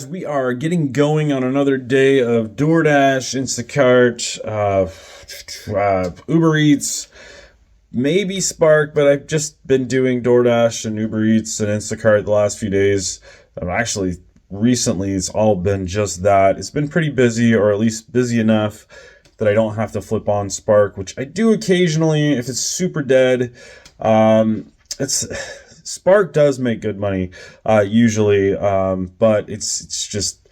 We are getting going on another day of Doordash, Instacart, Uber Eats, maybe Spark, but I've just been doing DoorDash and Uber Eats and Instacart the last few days. Actually, recently it's all been just that. It's been pretty busy, or at least busy enough that I don't have to flip on Spark, which I do occasionally if it's super dead. Spark does make good money, usually, but it's just,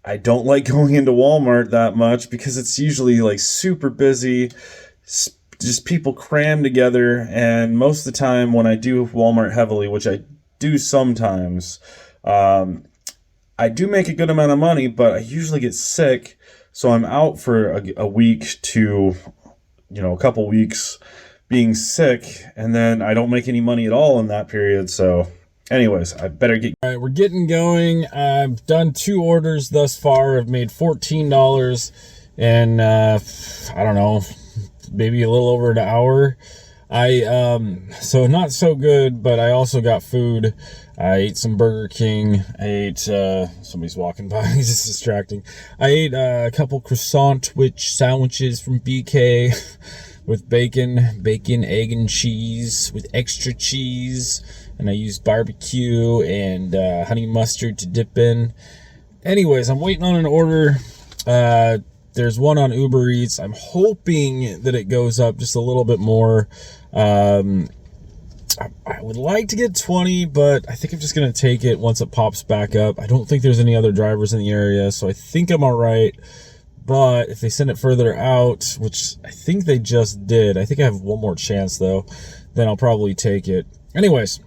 I don't like going into Walmart that much because it's usually like super busy, just people cram together, and most of the time when I do Walmart heavily, which I do sometimes, I do make a good amount of money, but I usually get sick, so I'm out for a week to, a couple weeks being sick, and then I don't make any money at all in that period. So anyways, I better get... All right, we're getting going. I've done 2 orders thus far. I've made $14 in, I don't know, maybe a little over an hour. So not so good, but I also got food. I ate some Burger King. I ate, somebody's walking by, he's just distracting. I ate a couple croissant sandwiches from BK with bacon, egg, and cheese with extra cheese. And I used barbecue and honey mustard to dip in. Anyways, I'm waiting on an order. There's one on Uber Eats. I'm hoping that it goes up just a little bit more. I would like to get 20, but I think I'm just going to take it once it pops back up. I don't think there's any other drivers in the area, so I think I'm all right. But if they send it further out, which I think they just did, I think I have one more chance though, then I'll probably take it. Anyways,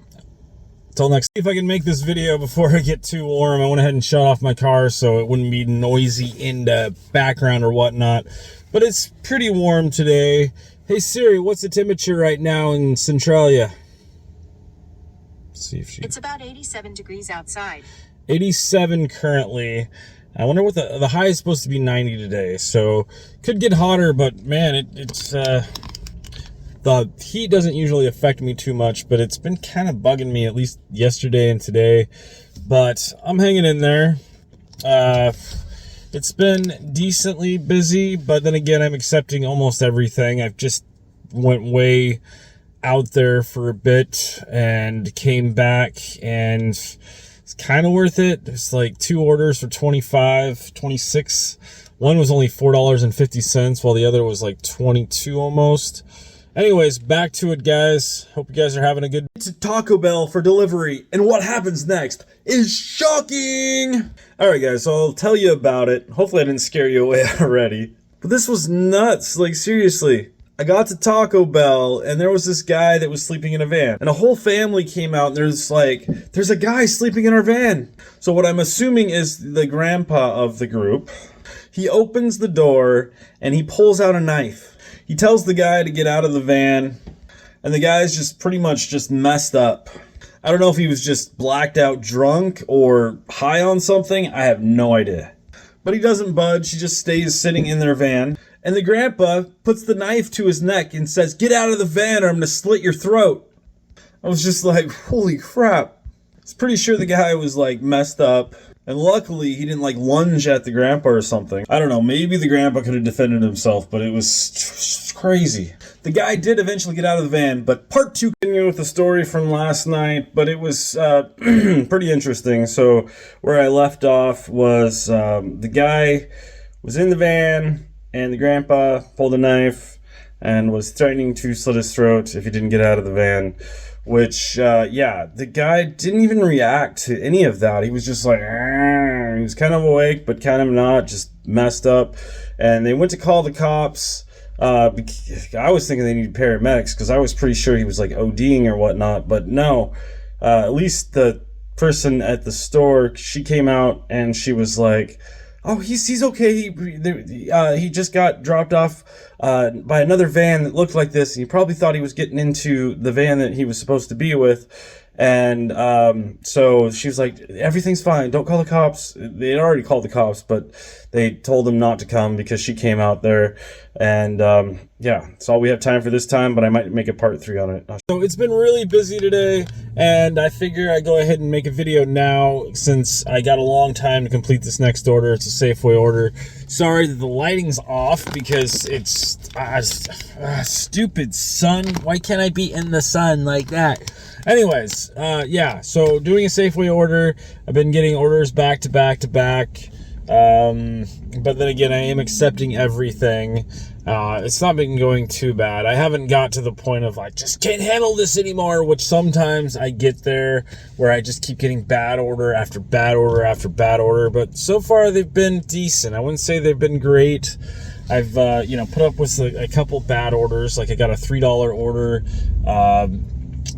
until next, see if I can make this video before I get too warm. I went ahead and shut off my car so it wouldn't be noisy in the background or whatnot. But it's pretty warm today. Hey Siri, what's the temperature right now in Centralia? Let's see if It's about 87 degrees outside. 87 currently. I wonder what the high is supposed to be 90 today, so could get hotter, but man, it's the heat doesn't usually affect me too much, but it's been kind of bugging me, at least yesterday and today, but I'm hanging in there. It's been decently busy, but then again, I'm accepting almost everything. I've just went way out there for a bit and came back, and it's kind of worth it. There's like 2 orders for 26. One was only $4.50 while the other was like 22 almost. Anyways, back to it, guys. Hope you guys are having a good... to Taco Bell for delivery, and what happens next is shocking. All right, guys, so I'll tell you about it. Hopefully I didn't scare you away already, but this was nuts. Like, seriously, I got to Taco Bell, and there was this guy that was sleeping in a van, and a whole family came out, and there's a guy sleeping in our van. So what I'm assuming is the grandpa of the group. He opens the door, and he pulls out a knife. He tells the guy to get out of the van, and the guy's just pretty much just messed up. I don't know if he was just blacked out drunk or high on something. I have no idea. But he doesn't budge. He just stays sitting in their van. And the grandpa puts the knife to his neck and says, "Get out of the van or I'm going to slit your throat." I was just like, holy crap. I was pretty sure the guy was like messed up. And luckily he didn't like lunge at the grandpa or something. I don't know, maybe the grandpa could have defended himself, but it was crazy. The guy did eventually get out of the van, but part 2 continued with the story from last night, but it was pretty interesting. So where I left off was the guy was in the van, and the grandpa pulled a knife and was threatening to slit his throat if he didn't get out of the van. Which, the guy didn't even react to any of that. He was just like, "Arr." He was kind of awake, but kind of not, just messed up. And they went to call the cops. I was thinking they needed paramedics because I was pretty sure he was like ODing or whatnot. But no, at least the person at the store, she came out and she was like, "Oh, he's okay. He just got dropped off by another van that looked like this. And he probably thought he was getting into the van that he was supposed to be with. And so she was like, everything's fine, don't call the cops. They had already called the cops, but they told them not to come because she came out there. And yeah, that's all we have time for this time, but I might make a part 3 on it. So it's been really busy today, and I figure I go ahead and make a video now since I got a long time to complete this next order. It's a Safeway order. Sorry that the lighting's off because it's stupid sun. Why can't I be in the sun like that? Anyways, yeah, so doing a Safeway order. I've been getting orders back to back to back. But then again, I am accepting everything. It's not been going too bad. I haven't got to the point of like, just can't handle this anymore, which sometimes I get there where I just keep getting bad order after bad order after bad order. But so far they've been decent. I wouldn't say they've been great. I've, put up with a couple bad orders. Like I got a $3 order,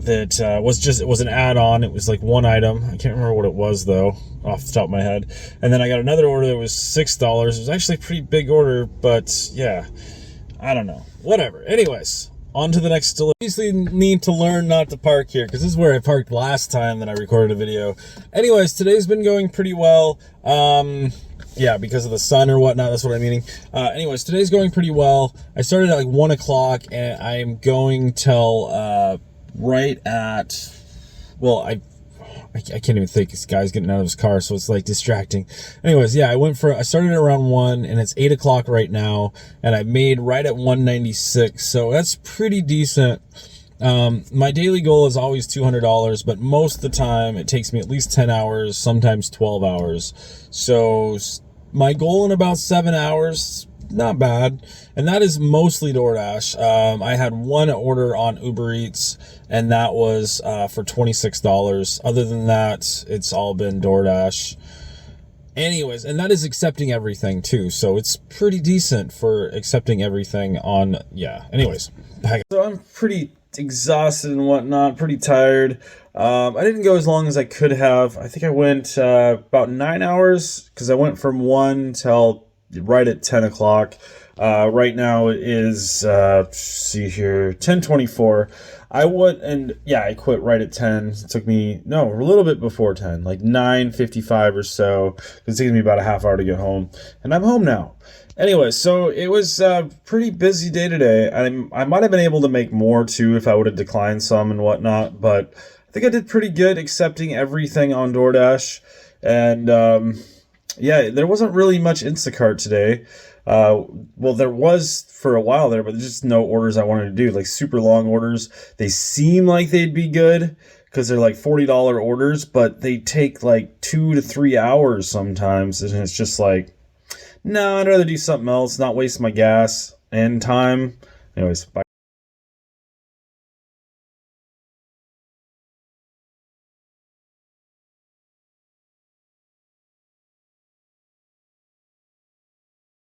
that it was an add-on. It was like one item. I can't remember what it was though, off the top of my head. And then I got another order that was $6. It was actually a pretty big order, but yeah, I don't know. Whatever. Anyways, on to the next delivery. Obviously need to learn not to park here because this is where I parked last time that I recorded a video. Anyways, today's been going pretty well. Yeah, because of the sun or whatnot, that's what I'm meaning. Anyways, today's going pretty well. I started at like 1 o'clock and I'm going till right at, well, I can't even think. This guy's getting out of his car, so it's like distracting. Anyways, yeah, I started at around 1 and it's 8 o'clock right now, and I made right at 196, so that's pretty decent. My daily goal is always $200, but most of the time it takes me at least 10 hours, sometimes 12 hours. So my goal in about 7 hours, not bad. And that is mostly Doordash. I had one order on Uber Eats, and that was for $26. Other than that, it's all been Doordash. Anyways, and that is accepting everything too, so it's pretty decent for accepting everything on, yeah. Anyways, bye. So I'm pretty exhausted and whatnot, pretty tired. I didn't go as long as I could have. I think I went about 9 hours because I went from 1 till right at 10 o'clock. Right now it is, see here, 10:24. I quit right at 10. It took me, a little bit before 10, like 9:55 or so. It's taking me about a half hour to get home, and I'm home now. Anyway, so it was a pretty busy day today. I might have been able to make more too if I would have declined some and whatnot, but I think I did pretty good accepting everything on Doordash. And yeah, there wasn't really much Instacart today. Well, there was for a while there, but there's just no orders I wanted to do, like super long orders. They seem like they'd be good because they're like $40 orders, but they take like 2 to 3 hours sometimes, and it's just like, no, I'd rather do something else, not waste my gas and time. Anyways, bye.